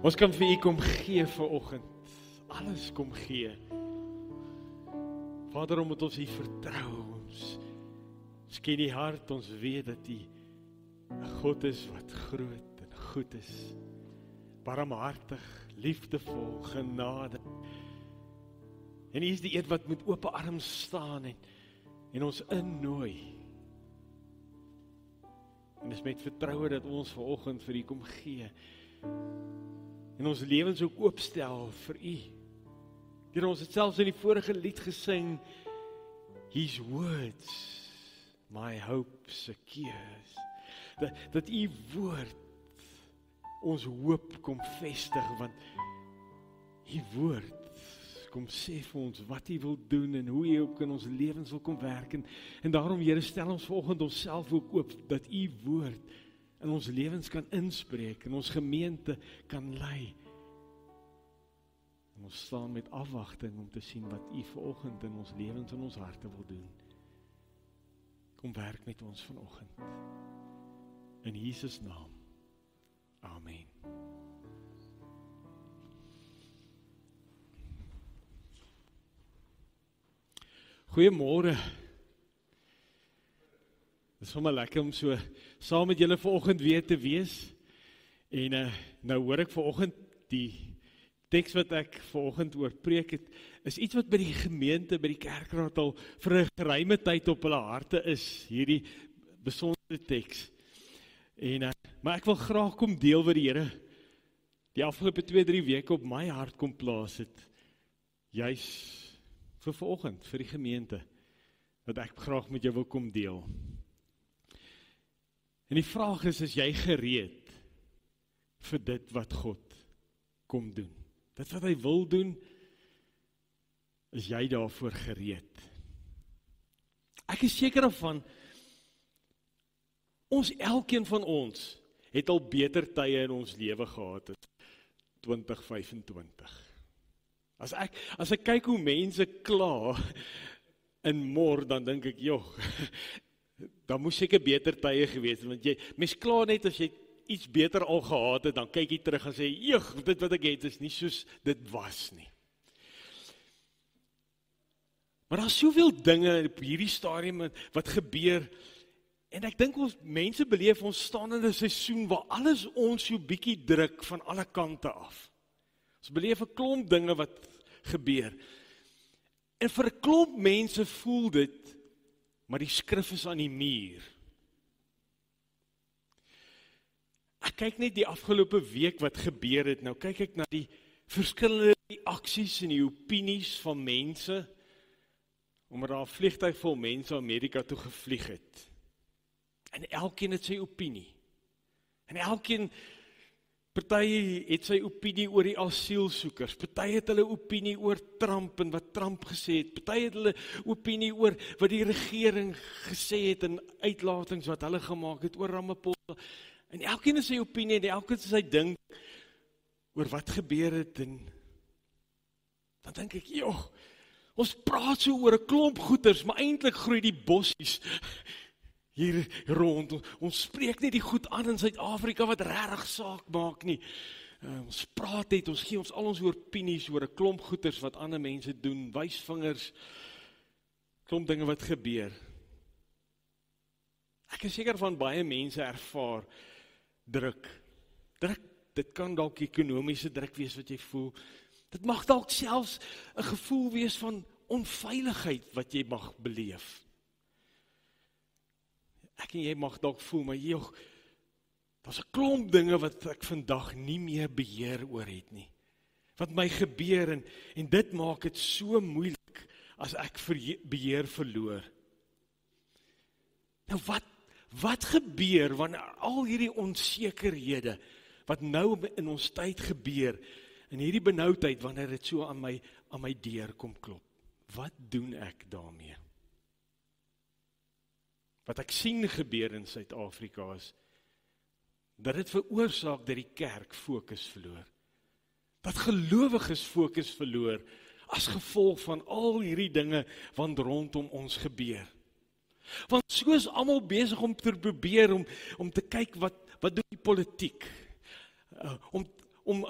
Ons kan vir U kom gee vanoggend. Alles kom gee. Vader, omdat ons U vertrou, ons ken die hart, ons weet dat U 'n God is wat groot en goed is. Barmhartig, liefdevol, genade. En U is die een wat met oop arms staan en ons innooi. En dis met vertroue dat ons vanoggend vir U kom gee. En ons lewens ook oopstel vir U. Here, ons het selfs in die vorige lied gesing, His words, my hope secures. Dat U woord ons hoop kom vestig, want U woord kom sê vir ons wat U wil doen en hoe U ook in ons lewens wil kom werk. En daarom, Here, stel ons vanoggend onsself ook oop, dat U woord in ons lewens kan inspreek, en ons gemeente kan lei. En ons staan met afwagting om te sien wat U vanoggend in ons lewens en ons harte wil doen. Kom werk met ons vanoggend. In Jesus naam. Amen. Goeiemôre. Dit is sommer lekker om so saam met julle vanoggend weer te wees. En nou hoor ek vanoggend die teks wat ek vanoggend oor preek het, is iets wat by die gemeente, by die kerkraad al vir 'n geruime tyd op hulle harte is, hierdie besondere teks. Maar ek wil graag kom deel wat die Here die afgelope 2-3 weke op my hart kom plaas het, juis vir vanoggend, vir die gemeente, wat ek graag met jou wil kom deel. En die vraag is jy gereed vir dit wat God kom doen? Dit wat hy wil doen, is jy daarvoor gereed? Ek is seker daarvan, elkeen van ons het al beter tye in ons lewe gehad as 2025. As ek kyk hoe mense kla en mor, dan dink ek, dan moes seker beter tye gewees het, want mens kla net as jy iets beter al gehad het, dan kyk jy terug en sê, dit wat ek het is nie soos dit was nie. Maar daar is soveel dinge op hierdie stadium wat gebeur, en ek dink ons mense beleef, ons staan in 'n seisoen waar alles ons so bietjie druk van alle kante af. Ons beleef 'n klomp dinge wat gebeur. En vir 'n klomp mense voel dit, maar die skrif is aan die muur. Ek kyk net die afgelope week wat gebeur het, nou kyk ek na die verskillende reaksies en die opinies van mense, omdat daar 'n vliegtuig vol mense Amerika toe gevlieg het. En elkeen het sy opinie. En elkeen, party het sy opinie oor die asielsoekers, party het hulle opinie oor Trump en wat Trump gesê het, party het hulle opinie oor wat die regering gesê het en uitlatings wat hulle gemaak het oor Ramaphosa. En elkeen het sy opinie en elkeen het sy ding oor wat gebeur het. En dan dink ek, ons praat so oor 'n klomp goeters, maar eintlik groei die bossies hier rond. Ons spreek nie die goed aan in Suid-Afrika wat regtig saak maak nie. Ons praat net, ons gee al ons opinies oor 'n klomp goeters wat ander mense doen, wysvingers, klomp dinge wat gebeur. Ek is seker van baie mense ervaar druk. Dit kan dalk ekonomiese druk wees wat jy voel. Dit mag dalk selfs 'n gevoel wees van onveiligheid wat jy mag beleef. Ek en jy mag dalk voel, maar daar's 'n klomp dinge wat ek vandag nie meer beheer oor het nie. Wat my gebeur en dit maak dit so moeilik as ek beheer verloor. Nou wat gebeur wanneer al hierdie onsekerhede wat nou in ons tyd gebeur, en hierdie benoudheid wanneer dit so aan my deur kom klop? Wat doen ek daarmee? Wat ek sien gebeur in Suid-Afrika is, dat dit veroorsaak dat die kerk fokus verloor. Dat gelowiges fokus verloor, as gevolg van al hierdie dinge wat rondom ons gebeur. Want so is almal besig om te probeer, om te kyk wat doen die politiek, om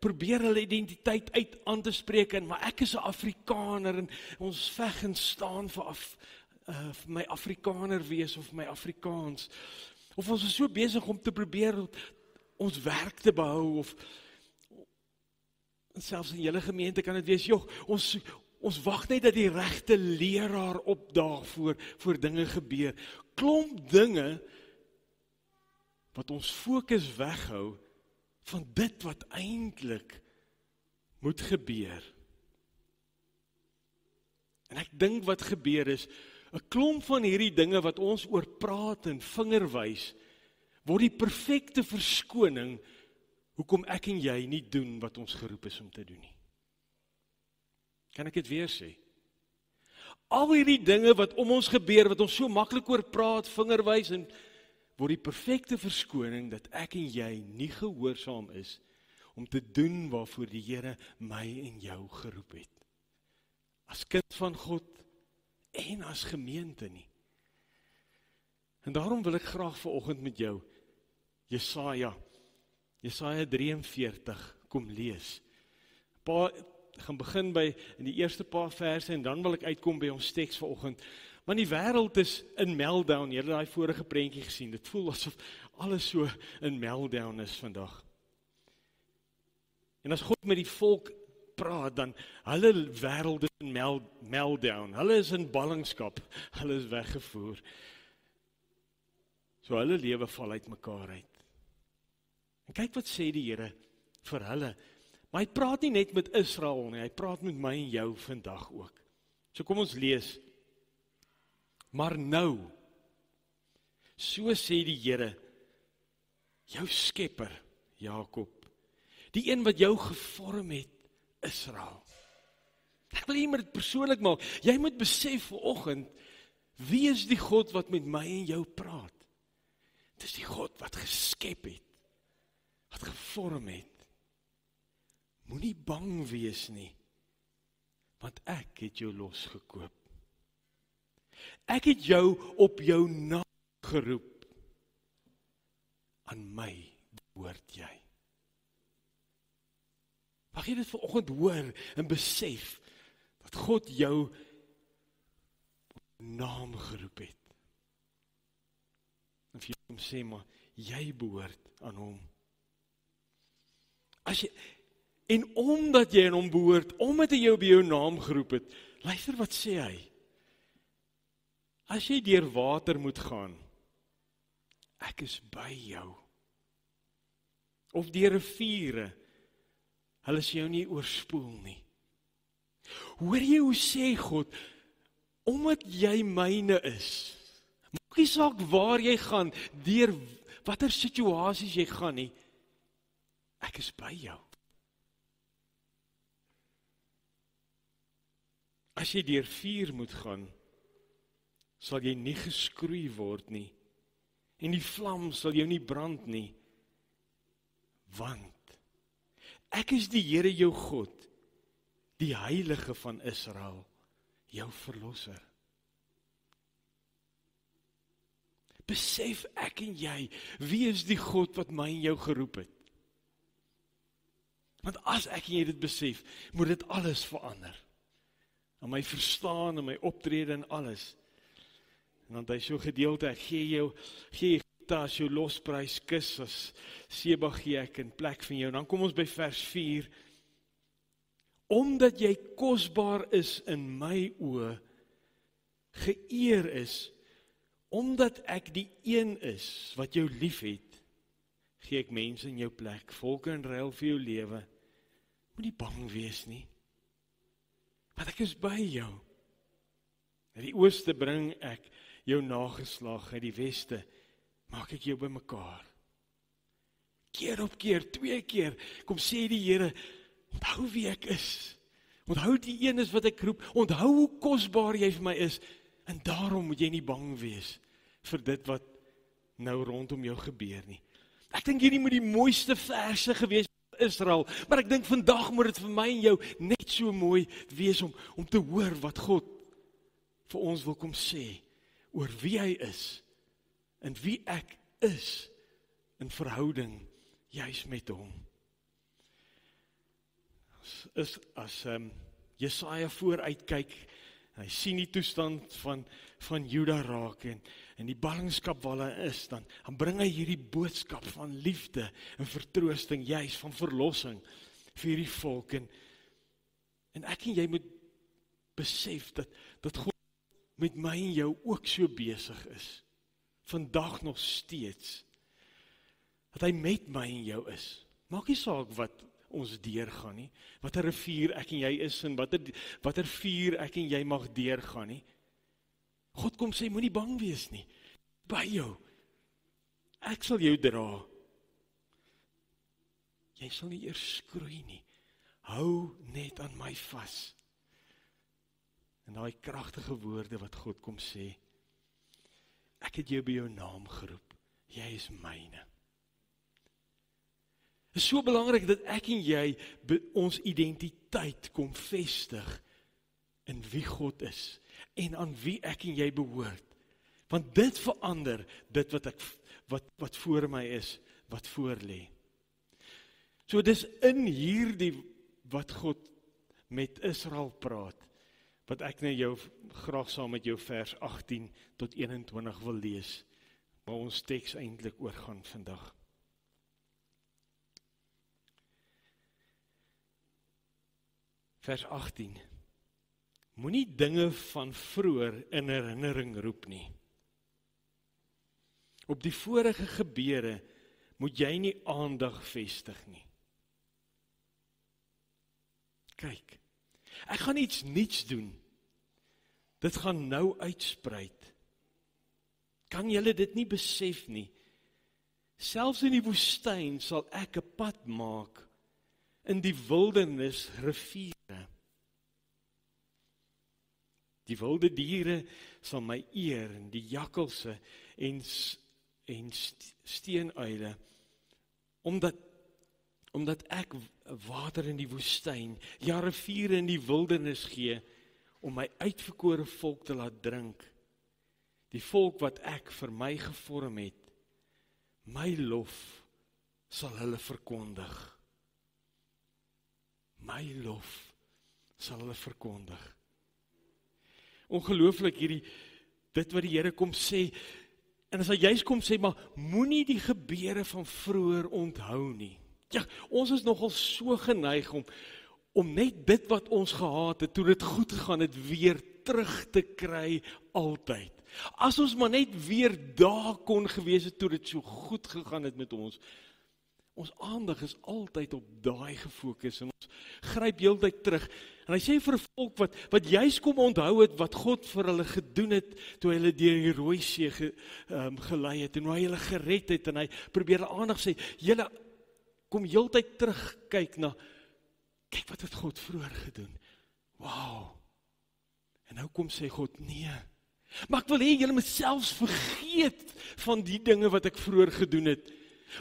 probeer hulle identiteit aan te spreek, en maar ek is 'n Afrikaner, en ons veg en staan vir my Afrikaner wees, of my Afrikaans, of ons is so besig om te probeer ons werk te behou, of selfs in julle gemeente kan dit wees, joh, ons wag net dat die regte leraar opdaag voor dinge gebeur. Klomp dinge wat ons fokus weghou van dit wat eintlik moet gebeur. En ek dink wat gebeur is, 'n klomp van hierdie dinge wat ons oor praat en vingerwys, word die perfekte verskoning hoekom ek en jy nie doen wat ons geroep is om te doen nie. Kan ek dit weer sê? Al hierdie dinge wat om ons gebeur, wat ons so maklik oor praat, vingerwys, en word die perfekte verskoning dat ek en jy nie gehoorsaam is om te doen waarvoor die Here my en jou geroep het. As kind van God en as gemeente nie. En daarom wil ek graag vanoggend met jou Jesaja 43 kom lees. Gaan begin in die eerste paar verse, en dan wil ek uitkom by ons teks vanoggend. Want die wêreld is in meltdown. Jy het daai vorige prentjie gesien. Dit voel asof alles so in meltdown is vandag. En as God met die volk praat, dan hulle wêreld is in meltdown. Hulle is in ballingskap. Hulle is weggevoer. So hulle lewe val uit mekaar uit. En kyk wat sê die Here vir hulle. Maar hy praat nie net met Israel nie, hy praat met my en jou vandag ook. So kom ons lees. Maar nou, so sê die Here, jou skepper, Jakob, die een wat jou gevorm het, Israel. Ek wil hier met dit persoonlik maak. Jy moet besef vanoggend, wie is die God wat met my en jou praat? Dit is die God wat geskep het, wat gevorm het. Moenie bang wees nie, want ek het jou losgekoop. Ek het jou op jou naam geroep. Aan my behoort jy. Mag jy dit vanoggend hoor en besef, dat God jou op naam geroep het. En vir hom sê, maar jy behoort aan hom. En omdat jy aan hom behoort, omdat hy jou by jou naam geroep het, luister wat sê hy. As jy deur water moet gaan, ek is by jou. Of deur riviere, hulle sal jou nie oorspoel nie. Hoor jy hoe sê God, omdat jy myne is, maak nie saak waar jy gaan, deur watter situasies jy gaan nie, ek is by jou. As jy deur vuur moet gaan, sal jy nie geskroei word nie, en die vlam sal jou nie brand nie, want ek is die Here jou God, die Heilige van Israel, jou verlosser. Besef ek en jy, wie is die God wat my en jou geroep het? Want as ek en jy dit besef, moet dit alles verander. En my verstaan en my optrede en alles. En dan hy so gedeelte, ek gee as jou losprys kus, as Seba gee ek in plek van jou. Dan kom ons by vers 4. Omdat jy kosbaar is in my oë, geëer is, omdat ek die een is wat jou lief het, gee ek mense in jou plek, volke in ruil vir jou lewe. Moenie bang wees nie, want ek is by jou. Uit die ooste bring ek jou nageslag, uit die weste maak ek jou bymekaar. Keer op keer, 2 keer, kom sê die Here, onthou wie ek is. Onthou die een is wat ek roep, onthou hoe kosbaar jy vir my is, en daarom moet jy nie bang wees vir dit wat nou rondom jou gebeur nie. Ek dink hierdie moet die mooiste verse gewees van Israel, maar ek dink vandag moet dit vir my en jou net so mooi wees om te hoor wat God vir ons wil kom sê, oor wie hy is, en wie ek is, in verhouding juis met hom. is as Jesaja vooruitkyk, en hy sien die toestand van Juda raak, en die ballingskap waar hy is, dan bring hy hierdie boodskap van liefde en vertroosting, juis van verlossing vir hierdie volk, en ek en jy moet besef dat God met my en jou ook so besig is, vandag nog steeds, dat hy met my en jou is. Maak nie saak wat ons deurgaan nie, watter rivier ek en jy is, en watter vuur ek en jy mag deurgaan nie. God kom sê, moenie bang wees nie, by jou, ek sal jou dra. Jy sal nie eers skroei nie, hou net aan my vas. En daai kragtige woorde wat God kom sê, ek het jou by jou naam geroep, jy is myne. Het is so belangrik dat ek en jy ons identiteit kom vestig in wie God is, en aan wie ek en jy behoort. Want dit verander dit wat voor my is, wat voor lê. So dis in hierdie wat God met Israel praat, wat ek nou jou graag saam met jou vers 18 tot 21 wil lees, waar ons teks eintlik oor gaan vandag. Vers 18. Moenie dinge van vroeër in herinnering roep nie. Op die vorige gebeure moet jy nie aandag vestig nie. Kyk, ek gaan iets niets doen. Dit gaan nou uitspruit. Kan julle dit nie besef nie? Selfs in die woestyn sal ek 'n pad maak, in die wildernis riviere. Die wilde diere sal my eer, en die jakkalse en steenuile, omdat ek water in die woestyn, ja riviere in die wildernis gee, om my uitverkore volk te laat drink. Die volk wat ek vir my gevorm het, my lof sal hulle verkondig. My lof sal hulle verkondig. Ongelooflik dit wat die Here kom sê, en as hy juist kom sê, maar moenie die gebeure van vroeër onthou nie. Ja, ons is nogal so geneig om net dit wat ons gehad het, toe dit goed gegaan het, weer terug te kry altyd. As ons maar net weer daar kon gewees het, toe dit so goed gegaan het met ons aandag is altyd op daai gefokus, en ons gryp heeltyd terug. En hy sê vir 'n volk wat juist kom onthou het, wat God vir hulle gedoen het, toe hy hulle deur die Rooi See gelei het, en hoe hy hulle gered het, en hy probeer hulle aandag sê, julle kom heeltyd terugkyk na, kyk wat het God vroeër gedoen. Wow. En nou kom sê God, nee, maar ek wil hê julle moet selfs vergeet van die dinge wat ek vroeër gedoen het.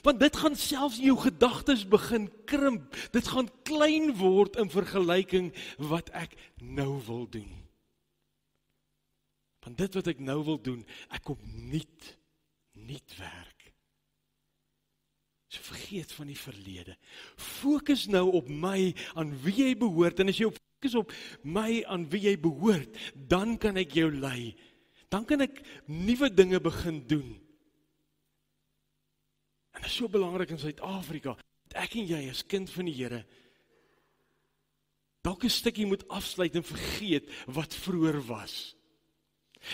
Want dit gaan selfs in jou gedagtes begin krimp. Dit gaan klein word in vergelyking wat ek nou wil doen. Want dit wat ek nou wil doen, ek kom niet werk. So vergeet van die verlede. Fokus nou op my, aan wie jy behoort. En as jy fokus op my, aan wie jy behoort, dan kan ek jou lei. Dan kan ek nuwe dinge begin doen. En dit is so belangrik in Suid-Afrika, dat ek en jy as kind van die Here, dalk 'n stukkie moet afsluit en vergeet wat vroeër was.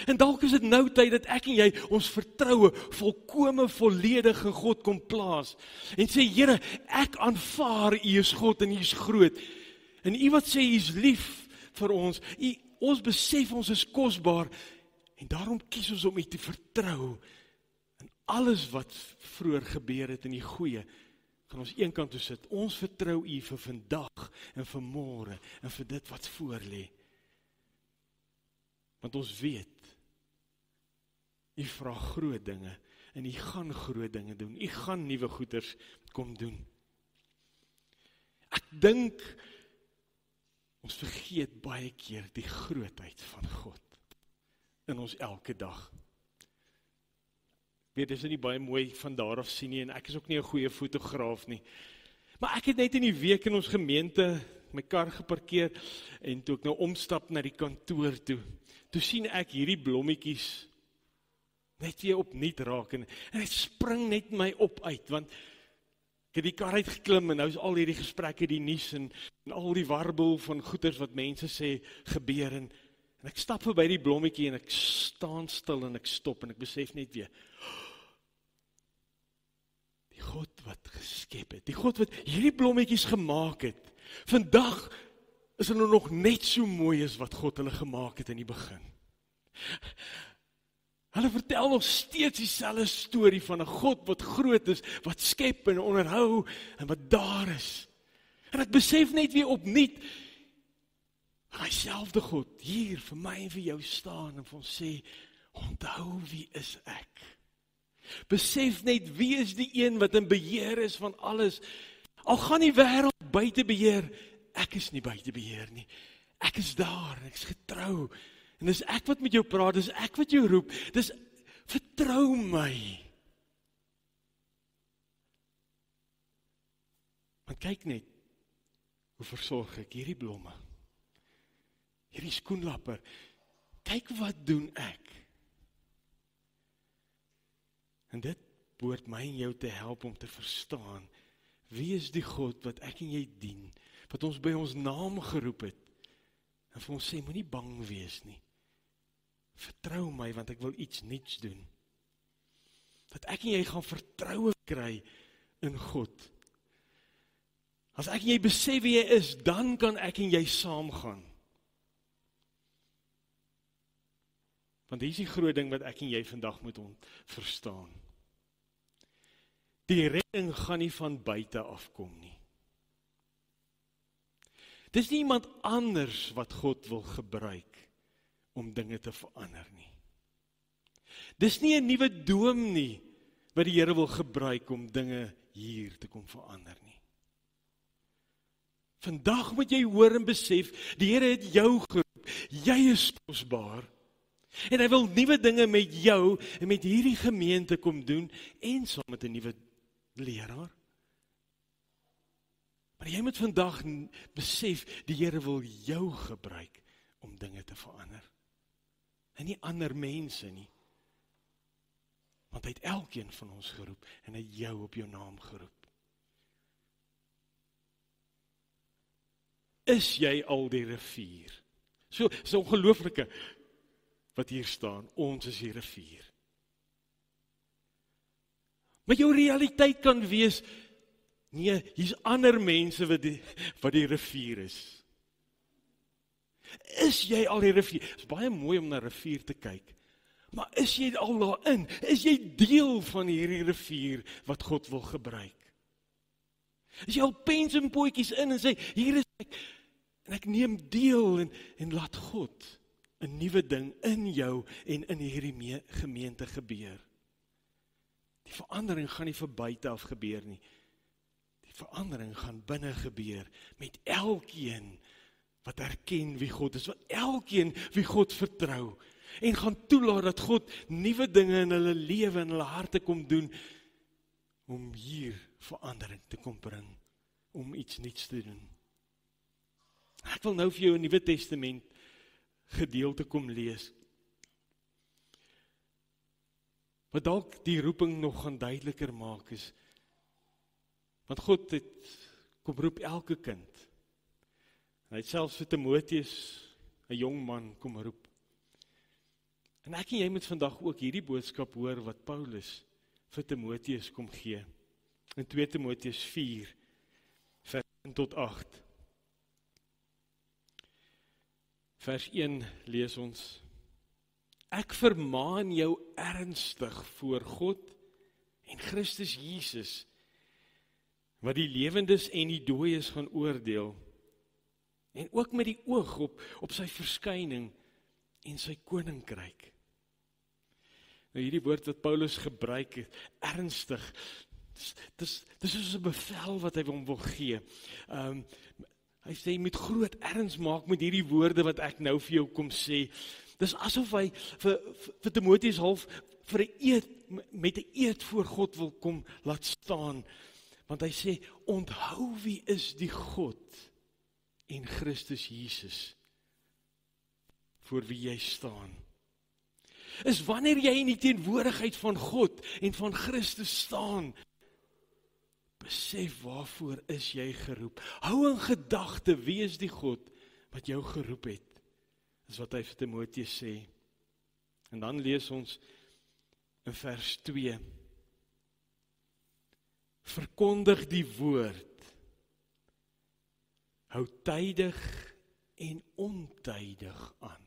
En dalk is dit nou tyd dat ek en jy ons vertroue volkome volledig in God kom plaas, en sê, Here, ek aanvaar U is God en U is groot, en U wat sê U is lief vir ons, ons besef ons is kosbaar, en daarom kies ons om U te vertrou. Alles wat vroeër gebeur het in die goeie, gaan ons eenkant toe sit. Ons vertrou U vir vandag en vir môre en vir dit wat voor lê. Want ons weet, U vra groot dinge en U gaan groot dinge doen. U gaan nuwe goeders kom doen. Ek dink ons vergeet baie keer die grootheid van God in ons elke dag. Weet, dis nie baie mooi van daar af sien nie, en ek is ook nie 'n goeie fotograaf nie. Maar ek het net in die week in ons gemeente my kar geparkeer en toe ek nou omstap na die kantoor toe sien ek hierdie blommetjies net weer opnuut raak en het spring net my op uit, want ek het die kar uitgeklim en nou is al hierdie gesprekke, die nuus en al die warbel van goeders wat mense sê gebeur en ek stap verby die blommetjie en ek staan stil en ek stop en ek besef net weer, die God wat geskep het, die God wat hierdie blommetjies gemaak het, vandag is hulle nog net so mooi as wat God hulle gemaak het in die begin. Hulle vertel nog steeds dieselfde storie van 'n God wat groot is, wat skep en onderhou en wat daar is. En ek besef net weer opnuut, hy selfde God hier vir my en vir jou staan en vir ons sê, onthou wie is ek. Besef net wie is die een wat in beheer is van alles. Al gaan die wêreld buite beheer, ek is nie buite beheer nie. Ek is daar en ek is getrou. En dis ek wat met jou praat, dis ek wat jou roep. Dis vertrou my. Want kyk net, hoe versorg ek hierdie blomme? Hierdie skoenlapper. Kyk wat doen ek. En dit behoort my en jou te help om te verstaan, wie is die God wat ek en jy dien, wat ons by ons naam geroep het, en vir ons sê, moenie bang wees nie. Vertrou my, want ek wil iets niets doen. Dat ek en jy gaan vertroue kry in God. As ek en jy besef wie jy is, dan kan ek en jy saamgaan. Want hier is die groot ding wat ek en jy vandag moet verstaan. Die redding gaan nie van buite afkom nie. Dis nie iemand anders wat God wil gebruik om dinge te verander nie. Dis nie 'n nuwe droom nie wat die Here wil gebruik om dinge hier te kom verander nie. Vandag moet jy hoor en besef, die Here het jou geroep, jy is kosbaar, en hy wil nuwe dinge met jou en met hierdie gemeente kom doen, en saam met 'n nuwe leraar. Maar jy moet vandag besef, die Here wil jou gebruik om dinge te verander. En nie ander mense nie. Want hy het elkeen van ons geroep en hy het jou op jou naam geroep. Is jy al die rivier? So ongelooflike wat hier staan, ons is die rivier. Maar jou realiteit kan wees, nee, hier's ander mense wat die rivier is. Is jy al die rivier? Het is baie mooi om na rivier te kyk. Maar is jy al daarin? Is jy deel van hierdie rivier wat God wil gebruik? Is jy al pens en pootjies in en sê, hier is ek, en ek neem deel en laat God 'n nuwe ding in jou en in hierdie gemeente gebeur. Die verandering gaan nie van buite af gebeur nie. Die verandering gaan binne gebeur met elkeen wat erken wie God is, wat elkeen wie God vertrou, en gaan toelaat dat God nuwe dinge in hulle lewe en hulle harte kom doen, om hier verandering te kom bring, om iets niets te doen. Ek wil nou vir jou 'n Nuwe Testament gedeelte kom lees, wat dalk die roeping nog gaan duideliker maak is, want God het kom roep elke kind. Hy het selfs vir Timoteus, 'n jong man, kom roep. En ek en jy moet vandag ook hierdie boodskap hoor wat Paulus vir Timoteus kom gee. In 2 Timoteus 4, vers 1 tot 8. Vers 1 lees ons: Ek vermaan jou ernstig voor God en Christus Jesus, wat die lewendes en die dooies gaan oordeel, en ook met die oog op sy verskyning en sy koninkryk. Nou hierdie woord wat Paulus gebruik het, ernstig, dis soos 'n bevel wat hy hom wil gee. Hy sê, jy moet groot erns maak met hierdie woorde wat ek nou vir jou kom sê. Dis asof hy vir Timoteus half vir 'n eed, met 'n eed voor God wil kom laat staan. Want hy sê, onthou wie is die God en Christus Jesus, voor wie jy staan. Is wanneer jy in die teenwoordigheid van God en van Christus staan, besef waarvoor is jy geroep. Hou in gedagte, wie is die God wat jou geroep het, is wat hy vir Timoteus sê. En dan lees ons in vers 2, verkondig die woord, hou tydig en ontydig aan.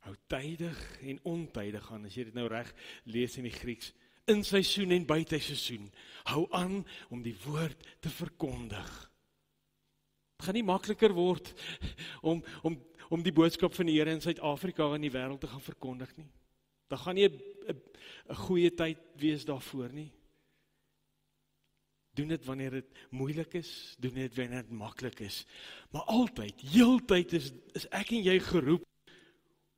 Hou tydig en ontydig aan, as jy dit nou reg lees in die Grieks, in seisoen en buite seisoen, hou aan om die woord te verkondig. Het gaan nie makliker word om die boodskap van die Here in Suid-Afrika en die wêreld te gaan verkondig nie. Daar gaan nie 'n goeie tyd wees daarvoor nie. Doen dit wanneer dit moeilik is, doen dit wanneer dit maklik is. Maar altyd, heeltyd is ek en jy geroep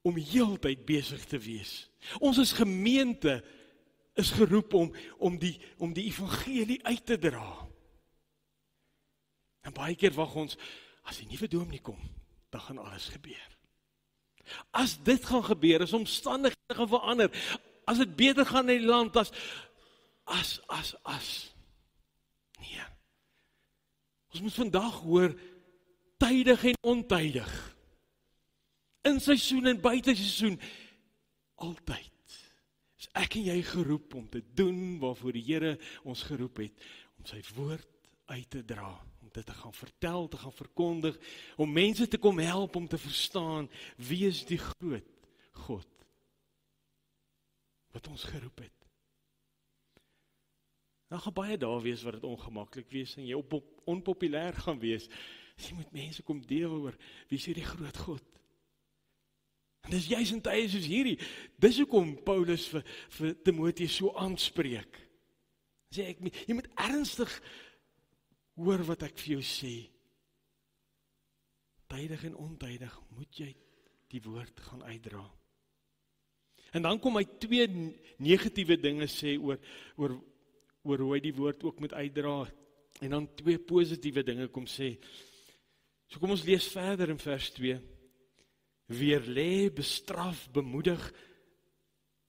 om heeltyd besig te wees. Ons as gemeente is geroep om die evangelie uit te dra. En baie keer wag ons, as die nuwe dominee kom, dan gaan alles gebeur. As dit gaan gebeur, as omstandighede gaan verander, as dit beter gaan in die land, nee. Ons moet vandag hoor, tydig en ontydig. In seisoen en buite seisoen, altyd. Is ek en jy geroep om te doen waarvoor die Here ons geroep het, om sy woord uit te dra, om dit te gaan vertel, te gaan verkondig, om mense te kom help om te verstaan, wie is die groot God, wat ons geroep het. Dan gaan baie dae wees wat dit ongemaklik wees, en jy onpopulêr gaan wees, jy moet mense kom deel oor, wie is hierdie groot God? En dis juis in tye soos hierdie, dis hoekom Paulus vir Timoteus so aanspreek. Sê jy moet ernstig hoor wat ek vir jou sê. Tydig en ontydig moet jy die woord gaan uitdra. En dan kom hy 2 negatiewe dinge sê oor hoe hy die woord ook moet uitdra, en dan 2 positiewe dinge kom sê. So kom ons lees verder in vers 2. Weerlê, bestraf, bemoedig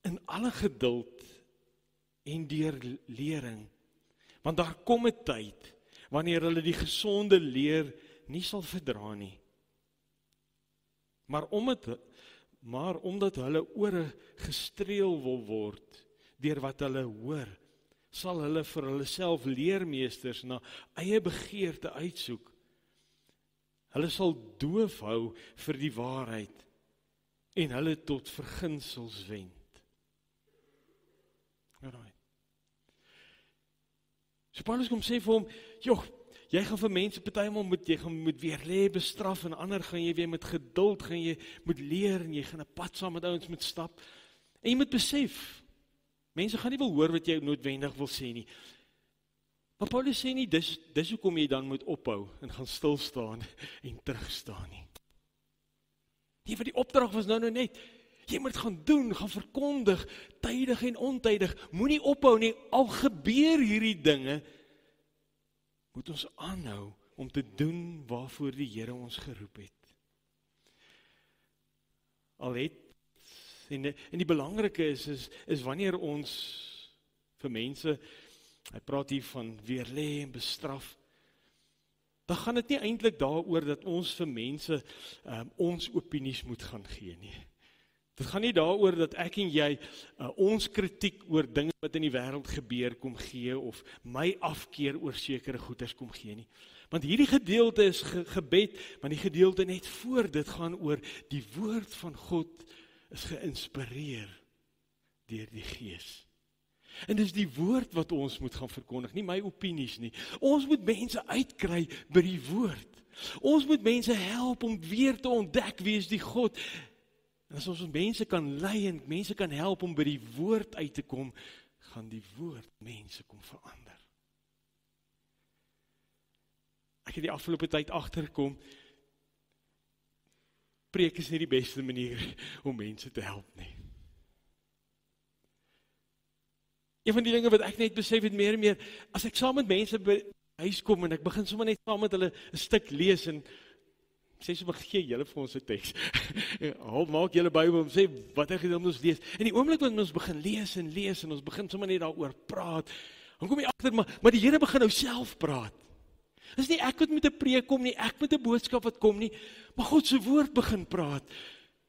in alle geduld en deur lering. Want daar kom 'n tyd wanneer hulle die gesonde leer nie sal verdra nie. Maar omdat hulle ore gestreel wil word deur wat hulle hoor, sal hulle vir hulle self leermeesters na eie begeerte uitsoek. Hulle sal doof hou vir die waarheid en hulle tot verginsels wend. Alright. So Paulus kom sê vir hom, joh, jy gaan vir mense partymal jy gaan moet weer lê, bestraf, en ander gaan jy weer met geduld, gaan jy moet leer, en jy gaan 'n pad saam met ouens moet stap. En jy moet besef, mense gaan nie wil hoor wat jy noodwendig wil sê nie. Maar Paulus sê nie, dis hoekom jy dan moet ophou en gaan stil staan en terugstaan nie. Nee, want die opdrag was nou net, jy moet gaan doen, gaan verkondig, tydig en ontydig, moenie ophou nie, al gebeur hierdie dinge, moet ons aanhou om te doen waarvoor die Here ons geroep het. En die belangrike is wanneer ons vir mense, hy praat hier van weerlê en bestraf, dan gaan dit nie eintlik daaroor dat ons vir mense ons opinies moet gaan gee nie. Dit gaan nie daaroor dat ek en jy ons kritiek oor dinge wat in die wêreld gebeur kom gee, of my afkeer oor sekere goeders kom gee nie. Want hierdie gedeelte is gebed, maar die gedeelte net voor dit gaan oor die woord van God is geïnspireer deur die Gees. En dis die woord wat ons moet gaan verkondig, nie my opinies nie. Ons moet mense uitkry by die woord. Ons moet mense help om weer te ontdek wie is die God. En as ons mense kan lei en mense kan help om by die woord uit te kom, gaan die woord mense kom verander. Ek het die afgelope tyd agtergekom, preek is nie die beste manier om mense te help nie. Een van die dinge wat ek net besef het meer en meer, as ek saam met mense by huis kom en ek begin sommer net saam met hulle 'n stuk lees en sê sommer gee julle vir ons 'n teks. Maak julle Bybel en sê wat ek gaan ons lees. En die oomblik wanneer ons begin lees en ons begin sommer net daaroor praat, dan kom jy agter maar die Here begin nou self praat. Dis nie ek wat met 'n preek kom nie, ek met 'n boodskap wat kom nie, maar God se woord begin praat.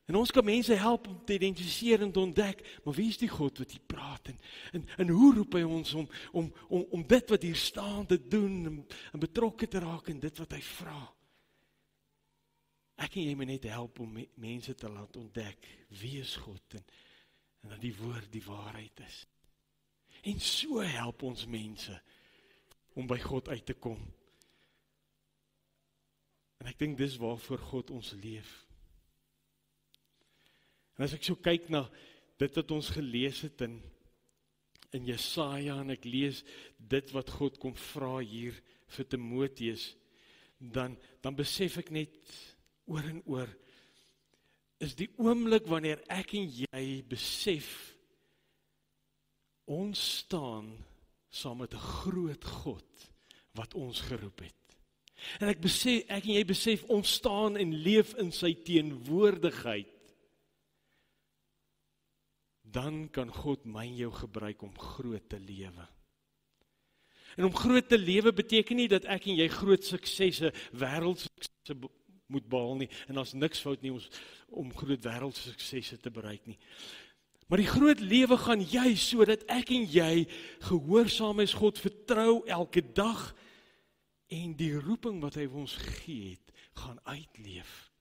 En ons kan mense help om te identifiseer en te ontdek, maar wie is die God wat hier praat en hoe roep hy ons om dit wat hier staan te doen en betrokke te raak in dit wat hy vra. Ek en jy moet net help om mense te laat ontdek wie is God en dat die woord die waarheid is. En so help ons mense om by God uit te kom. En ek dink dis waarvoor God ons leef. En as ek so kyk na dit wat ons gelees het in Jesaja en ek lees dit wat God kom vra hier vir Timoteus, dan besef ek net oor en oor, is die oomblik wanneer ek en jy besef, ons staan saam met 'n groot God wat ons geroep het. En ek en jy besef, ons staan en leef in sy teenwoordigheid, dan kan God my en jou gebruik om groot te lewe. En om groot te lewe beteken nie dat ek en jy groot suksesse, wêreldsuksesse moet behaal nie, en daar's niks fout nie om groot wêreldsuksesse te bereik nie. Maar die groot lewe gaan juis sodat ek en jy gehoorsaam is, God vertrou elke dag, en die roeping wat hy vir ons gegee het, gaan uitleef.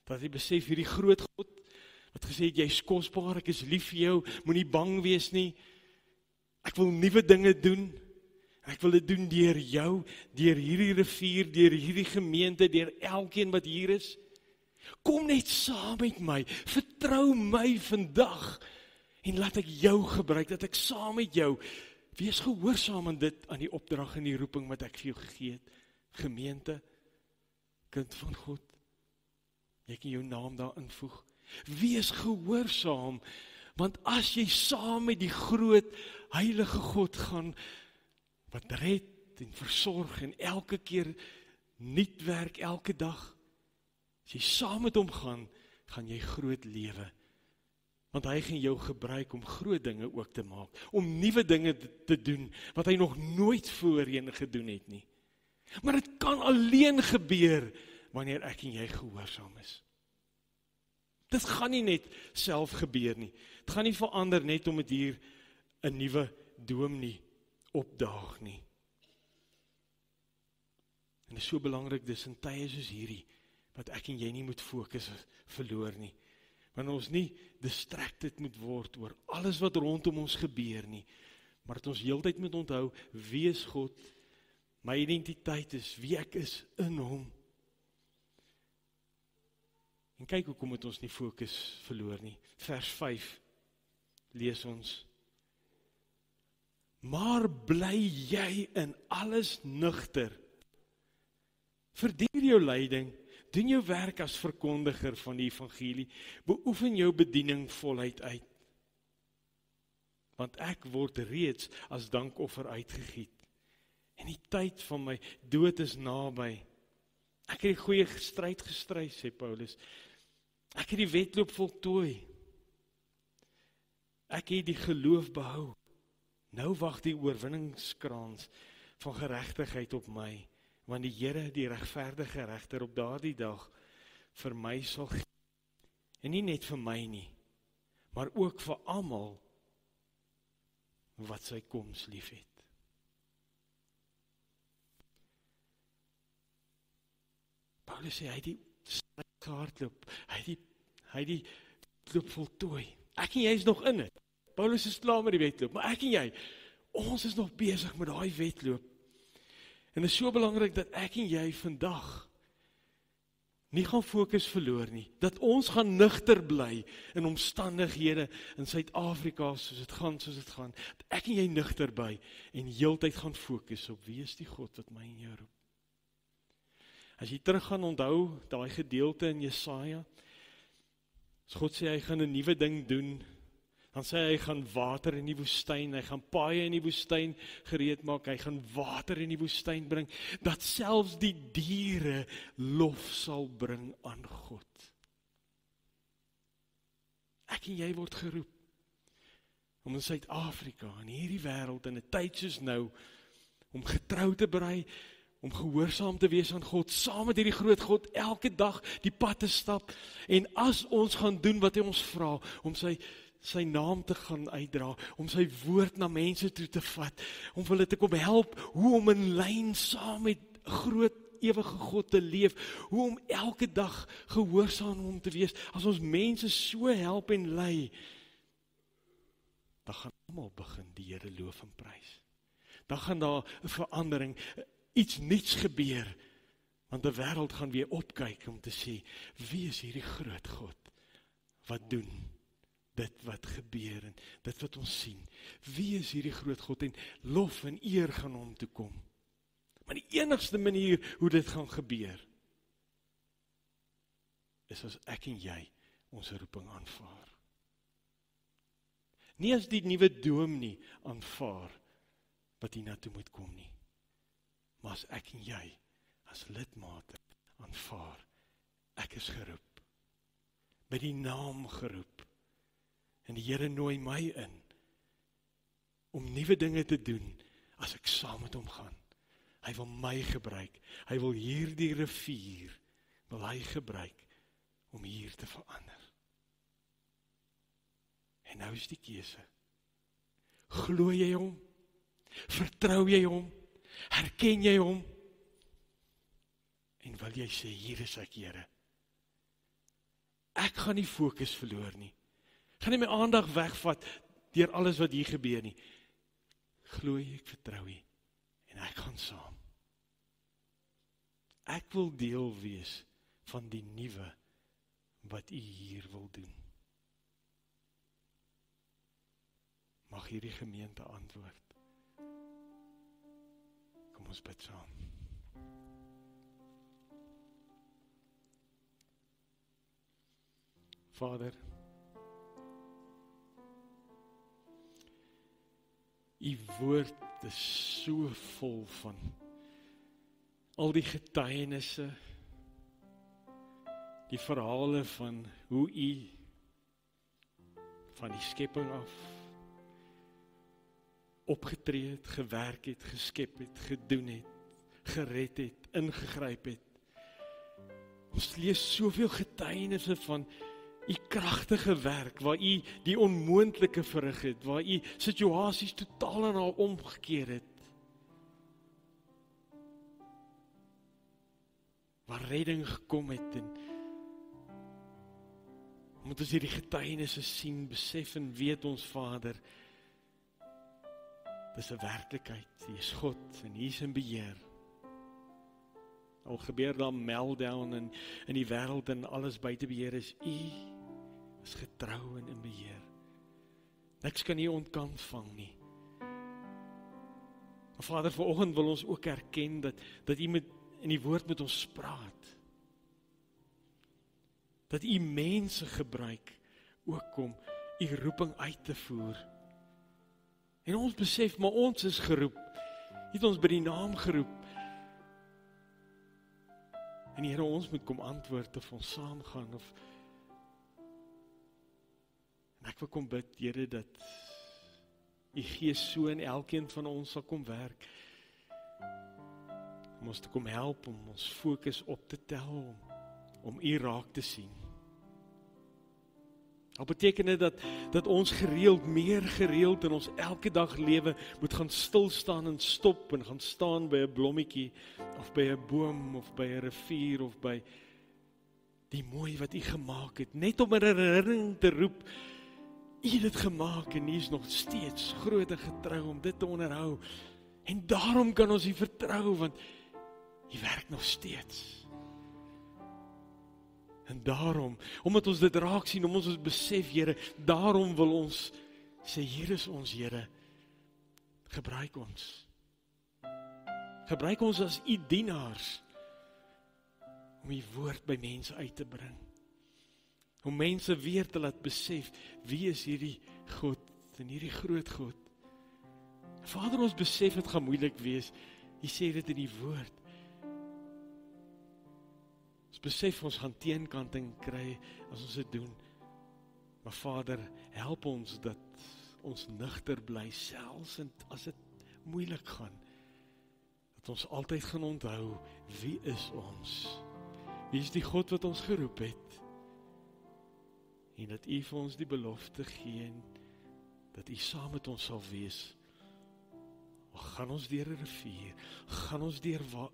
Dat jy besef, hierdie groot God, wat gesê het, jy is kosbaar, ek is lief vir jou, moenie bang wees nie, ek wil nuwe dinge doen, en ek wil dit doen deur jou, deur hierdie rivier, deur hierdie gemeente, deur elkeen wat hier is. Kom net saam met my, vertrou my vandag, en laat ek jou gebruik, dat ek saam met jou, wees gehoorsaam aan dit, aan die opdrag en die roeping wat ek vir jou gegee het, gemeente, kind van God, jy kan jou naam daar invoeg, wees gehoorsaam, want as jy saam met die groot, heilige God gaan, wat red en versorg en elke keer nuut werk, elke dag, as jy saam met hom gaan jy groot lewe, want hy gaan jou gebruik om groot dinge ook te maak, om nuwe dinge te doen, wat hy nog nooit voorheen gedoen het nie. Maar dit kan alleen gebeur, wanneer ek en jy gehoorsaam is. Dit gaan nie net self gebeur nie. Dit gaan nie verander net om dit hier 'n nuwe dominee opdaag nie. En dit is so belangrik, dis in tye soos hierdie, wat ek en jy nie moet fokus verloor nie. Want ons nie distracted moet word oor alles wat rondom ons gebeur nie, maar dat ons heeltyd moet onthou, wie is God, my identiteit is, wie ek is in hom. En kyk hoekom het ons nie fokus verloor nie. Vers 5, lees ons, maar bly jy in alles nugter, verdien jou lyding, doen jou werk as verkondiger van die evangelie, beoefen jou bediening voluit uit. Want ek word reeds as dankoffer uitgegiet. En die tyd van my dood is naby. Ek het die goeie stryd gestry, sê Paulus. Ek het die wedloop voltooi. Ek het die geloof behou. Nou wag die oorwinningskrans van geregtigheid op my, want die Here, die regverdige regter op daardie dag, vir my sal gee. En nie net vir my nie, maar ook vir almal wat sy koms lief het. Paulus sê, hy het die stryd gehardloop, hy het die wedloop voltooi. Ek en jy is nog in het. Paulus is klaar met die wedloop, maar ek en jy, ons is nog besig met daai wedloop. En dit is so belangrik dat ek en jy vandag nie gaan fokus verloor nie, dat ons gaan nugter bly in omstandighede in Suid-Afrika soos dit gaan, dat ek en jy nugter by en heeltyd gaan fokus op wie is die God wat my en jou roep. As jy terug gaan onthou, daai gedeelte in Jesaja, as God sê hy gaan 'n nuwe ding doen, Dan sê hy gaan water in die woestyn, hy gaan paaie in die woestyn gereed maak, hy gaan water in die woestyn bring, dat selfs die diere lof sal bring aan God. Ek en jy word geroep om in Suid-Afrika, in hierdie wêreld, in 'n tyd soos nou, om getrou te bly, om gehoorsaam te wees aan God, saam met hierdie groot God, elke dag die pad te stap, en as ons gaan doen wat hy ons vra, om sy naam te gaan uitdra, om sy woord na mense toe te vat, om hulle te kom help, hoe om in lyn saam met groot ewige God te leef, hoe om elke dag gehoorsaam om te wees, as ons mense so help en lei, dan gaan almal begin die Here loof en prys. Dan gaan daar 'n verandering, iets niets gebeur, want die wêreld gaan weer opkyk om te sê, wie is hierdie groot God, wat doen dit wat gebeur en dit wat ons sien, wie is hierdie groot God, en lof en eer gaan hom toe kom. Maar die enigste manier hoe dit gaan gebeur, is as ek en jy ons roeping aanvaar. Nie as die nuwe dominee aanvaar, wat hiernatoe moet kom nie. Maar as ek en jy, as lidmate, aanvaar, ek is geroep, by die naam geroep, en die Here nooi my in, om nuwe dinge te doen, as ek saam met hom gaan. Hy wil my gebruik, hy wil hierdie rivier, wil hy gebruik, om hier te verander. En nou is die keuse, glo jy hom? Vertrou jy hom? Herken jy hom? En wil jy sê, hier is ek, Here. Ek gaan nie fokus verloor nie. Gaan nie my aandag wegvat deur alles wat hier gebeur nie. Glo jy, ek vertrou jy, en ek gaan saam. Ek wil deel wees van die nuwe wat u hier wil doen. Mag hierdie gemeente antwoord. Kom ons bid saam. Vader, u woord is so vol van al die getuienisse, die verhale van hoe u van die skepping af opgetree het, gewerk het, geskep het, gedoen het, gered het, ingegryp het. Ons lees soveel getuienisse van u kragtige werk, waar u die onmoontlike verrig het, waar u situasies totaal en al omgekeer het, waar redding gekom het, en omdat ons hierdie getuienisse sien, besef en weet ons Vader, dis 'n werklikheid, hy is God en hy is in beheer. Al gebeur daar meltdown in die wêreld en alles buite beheer is, u is getrou en in beheer. Niks kan u ontkant vang nie. Maar Vader, vanoggend wil ons ook erken dat u in die woord met ons praat. Dat u mense gebruik ook om u roeping uit te voer. En ons besef, maar ons is geroep. U het ons by die naam geroep. En Here, ons moet kom antwoord of ons saamgaan of en ek wil kom bid, Here, dat u Gees so in elkeen van ons sal kom werk. Om ons te kom help, om ons fokus op te tel, om u raak te sien. Al beteken dit dat ons meer gereeld in ons elke dag lewe moet gaan stilstaan en stop en gaan staan by 'n blommetjie of by 'n boom of by 'n rivier of by die mooi wat u gemaak het, net om 'n herinnering te roep, u het dit gemaak en u is nog steeds groot en getrou om dit te onderhou. En daarom kan ons u vertrou, want u werk nog steeds. En daarom, omdat ons dit raak sien, omdat ons besef, Here, daarom wil ons sê, hier is ons, Here, gebruik ons. Gebruik ons as u dienaars, om u woord by mense uit te bring. Om mense weer te laat besef, wie is hierdie God en hierdie groot God. Vader, ons besef het gaan moeilik wees. U sê dit in die woord. Ons besef ons gaan teenkanting kry as ons dit doen. Maar Vader, help ons dat ons nugter bly, selfs as dit moeilik gaan. Dat ons altyd gaan onthou, wie is ons? Wie is die God wat ons geroep het? En dat U vir ons die belofte gee, dat U saam met ons sal wees. Gaan ons deur 'n rivier, gaan ons deur 'n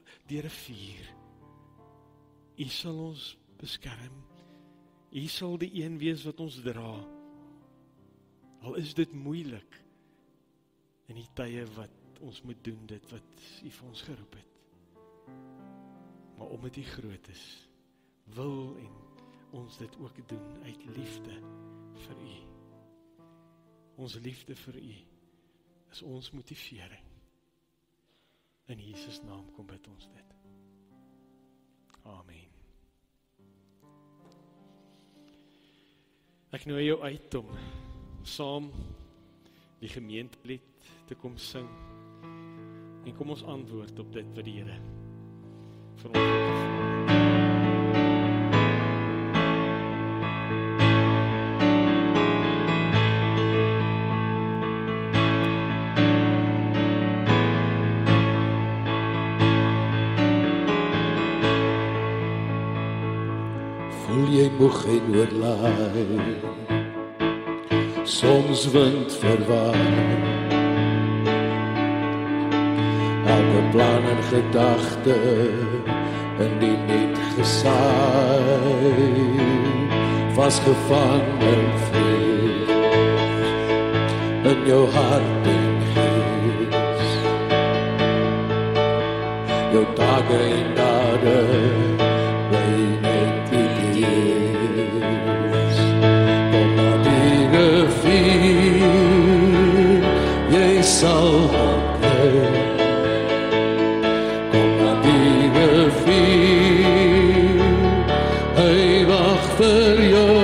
vuur. U sal ons beskerm. U sal die een wees wat ons dra. Al is dit moeilik in die tye wat ons moet doen dit wat U vir ons geroep het. Maar omdat U groot is, wil en ons dit ook doen uit liefde vir U. Ons liefde vir U is ons motivering. In Jesus naam kom bid ons dit. Amen. Ek nooi jou uit om saam die gemeentelied te kom sing en kom ons antwoord op dit wat die Here vir ons het. Jy moeg en oorlaai, soms wind verwaai, elke plan en gedagte in die net gesaai, vasgevang in vrees, in jou hart en gees, jou tage en dade, bly net kom na die rivier, jy sal kry. Kom na die rivier, hy wag vir jou.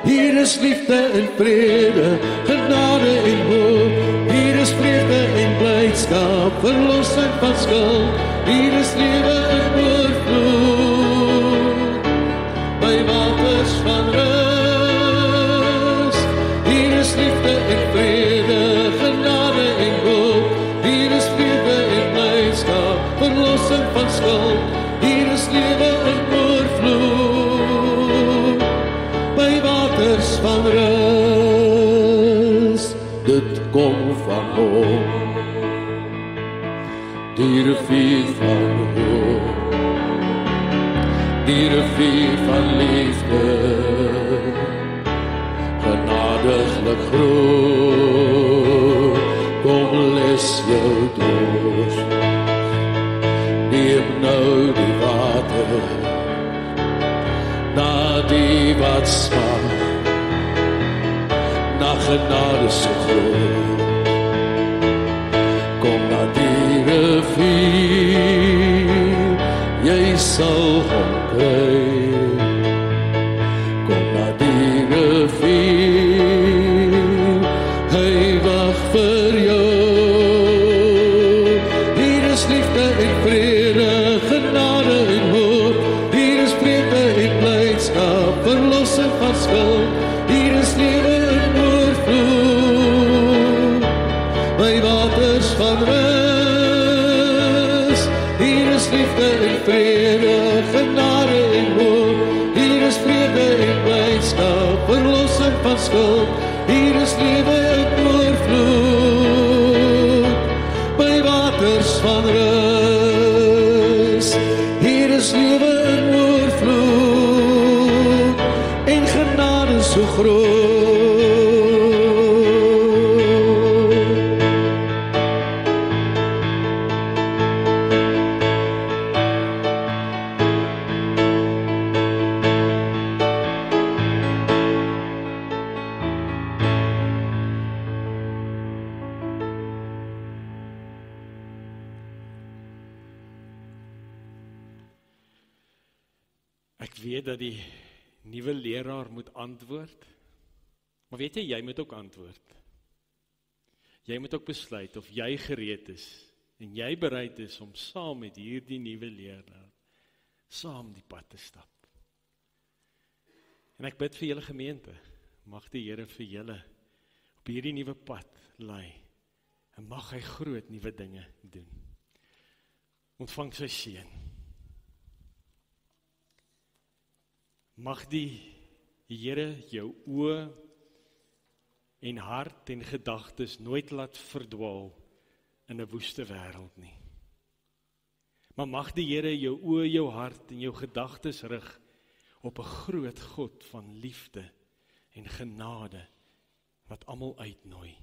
Hier is liefde en vrede, genade en hoop. Hier is vrede en blydskap, verlossing van skuld. Hier is lewe en oorvloed, by waters van rus. Hier is liefde en vrede, genade en hoop. Hier is vrede en blydskap, verlossing van skuld. Hier is lewe en oorvloed, by waters van rus. Dit kom van hom, die rivier van hoop, die rivier van liefde, genadiglik groot, kom les jou dorst. Neem nou die water, na die wat smaak, na genade so groot. Kom na die rivier, jy sal hom kry. Kom na die rivier, hy wag vir jou. Hier is liefde en vrede, genade en hoop. Hier is vrede en blydskap, verlossing van skuld. Hier is lewe en oorvloed, by waters van rus. Hier is liefde en vrede, genade en hoop. Hier is vrede en blydskap, verlossing van skuld. Hier is lewe en oorvloed, by waters van rus. Hier is lewe en oorvloed, en genade so groot. Ek weet dat die nuwe leraar moet antwoord. Maar weet jy moet ook antwoord. Jy moet ook besluit of jy gereed is en jy bereid is om saam met hierdie nuwe leraar saam die pad te stap. En ek bid vir julle gemeente, mag die Here vir julle op hierdie nuwe pad lei en mag hy groot nuwe dinge doen. Ontvang sy seën. Mag die Here jou oë en hart en gedagtes nooit laat verdwaal in 'n woeste wêreld nie. Maar mag die Here jou oë, jou hart en jou gedagtes rig op 'n groot God van liefde en genade wat almal uitnooi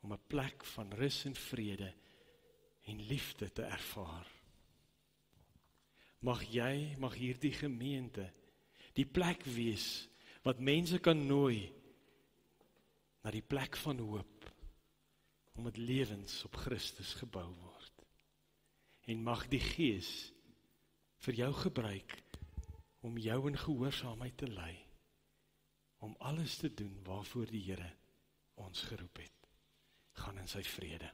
om 'n plek van rus en vrede en liefde te ervaar. Mag hierdie gemeente die plek wees wat mense kan nooi na die plek van hoop, omdat lewens op Christus gebou word. En mag die Gees vir jou gebruik om jou in gehoorsaamheid te lei, om alles te doen waarvoor die Here ons geroep het. Gaan in sy vrede.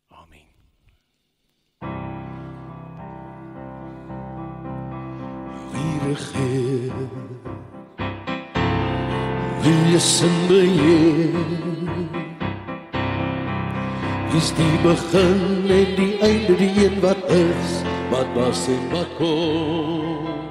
Amen. Wie regeer, wie is in beheer, wie is die begin en die einde, die een wat is, wat was en wat kom.